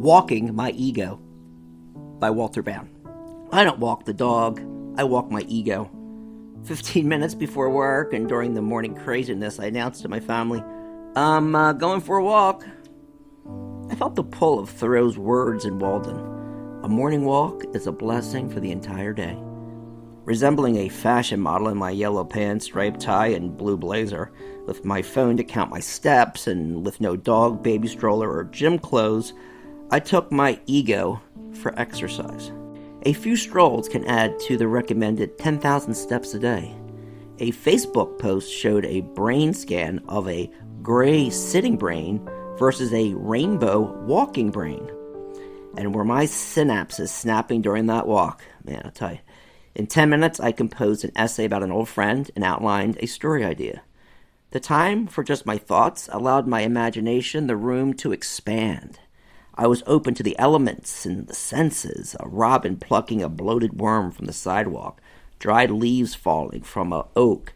Walking My Ego by Walter Bound. I don't walk the dog, I walk my ego. 15 minutes before work and during the morning craziness, I announced to my family, I'm going for a walk. I felt the pull of Thoreau's words in Walden. A morning walk is a blessing for the entire day. Resembling a fashion model in my yellow pants, striped tie, and blue blazer, with my phone to count my steps, and with no dog, baby stroller, or gym clothes, I took my ego for exercise. A few strolls can add to the recommended 10,000 steps a day. A Facebook post showed a brain scan of a gray sitting brain versus a rainbow walking brain. And were my synapses snapping during that walk? Man, I'll tell you. In 10 minutes, I composed an essay about an old friend and outlined a story idea. The time for just my thoughts allowed my imagination the room to expand. I was open to the elements and the senses, a robin plucking a bloated worm from the sidewalk, dried leaves falling from an oak,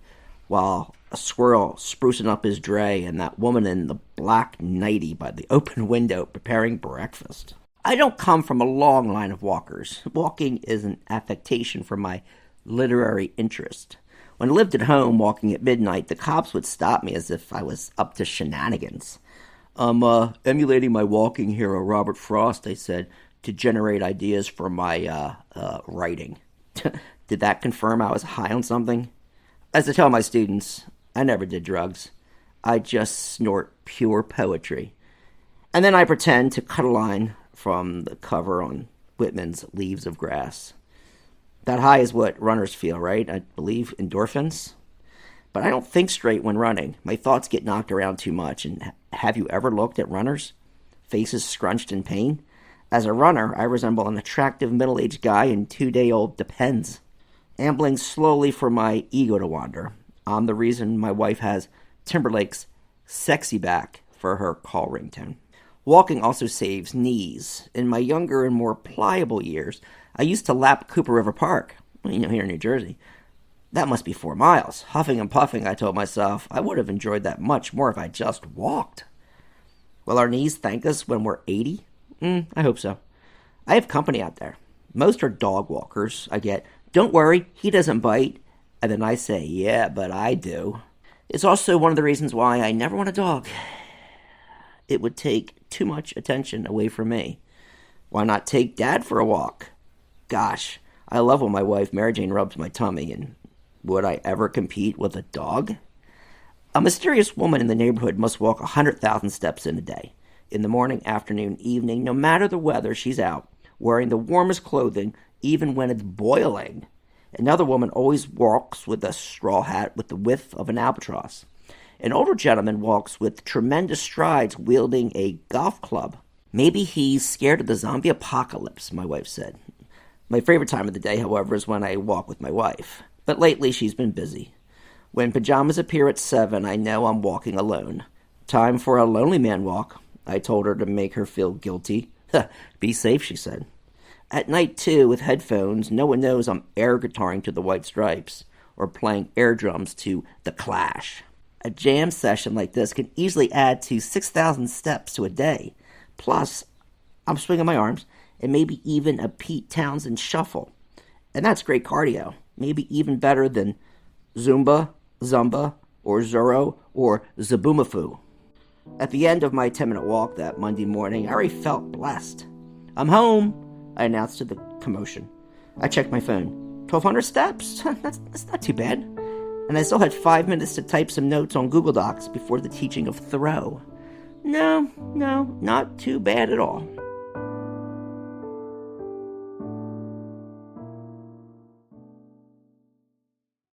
while a squirrel sprucing up his dray, and that woman in the black nightie by the open window preparing breakfast. I don't come from a long line of walkers. Walking is an affectation for my literary interest. When I lived at home walking at midnight, the cops would stop me as if I was up to shenanigans. I'm emulating my walking hero, Robert Frost, they said, to generate ideas for my writing. Did that confirm I was high on something? As I tell my students, I never did drugs. I just snort pure poetry. And then I pretend to cut a line from the cover on Whitman's Leaves of Grass. That high is what runners feel, right? I believe endorphins. But I don't think straight when running. My thoughts get knocked around too much. And have you ever looked at runners? Faces scrunched in pain? As a runner, I resemble an attractive middle-aged guy in 2-day-old Depends. Ambling slowly for my ego to wander. I'm the reason my wife has Timberlake's Sexy Back for her call ringtone. Walking also saves knees. In my younger and more pliable years, I used to lap Cooper River Park, here in New Jersey. That must be 4 miles. Huffing and puffing, I told myself, I would have enjoyed that much more if I just walked. Will our knees thank us when we're 80? I hope so. I have company out there. Most are dog walkers. I get, don't worry, he doesn't bite. And then I say, yeah, but I do. It's also one of the reasons why I never want a dog. It would take too much attention away from me. Why not take Dad for a walk? Gosh, I love when my wife Mary Jane rubs my tummy, and would I ever compete with a dog? A mysterious woman in the neighborhood must walk 100,000 steps in a day. In the morning, afternoon, evening, no matter the weather, she's out, wearing the warmest clothing, even when it's boiling. Another woman always walks with a straw hat with the width of an albatross. An older gentleman walks with tremendous strides, wielding a golf club. Maybe he's scared of the zombie apocalypse, my wife said. My favorite time of the day, however, is when I walk with my wife. But lately, she's been busy. When pajamas appear at 7, I know I'm walking alone. Time for a lonely man walk. I told her to make her feel guilty. Be safe, she said. At night, too, with headphones, no one knows I'm air guitaring to the White Stripes or playing air drums to The Clash. A jam session like this can easily add to 6,000 steps to a day. Plus, I'm swinging my arms, and maybe even a Pete Townsend shuffle. And that's great cardio. Maybe even better than Zumba, Zumba, or Zorro, or Zaboomafoo. At the end of my 10-minute walk that Monday morning, I already felt blessed. I'm home, I announced to the commotion. I checked my phone. 1,200 steps? That's not too bad. And I still had 5 minutes to type some notes on Google Docs before the teaching of Thoreau. No, not too bad at all.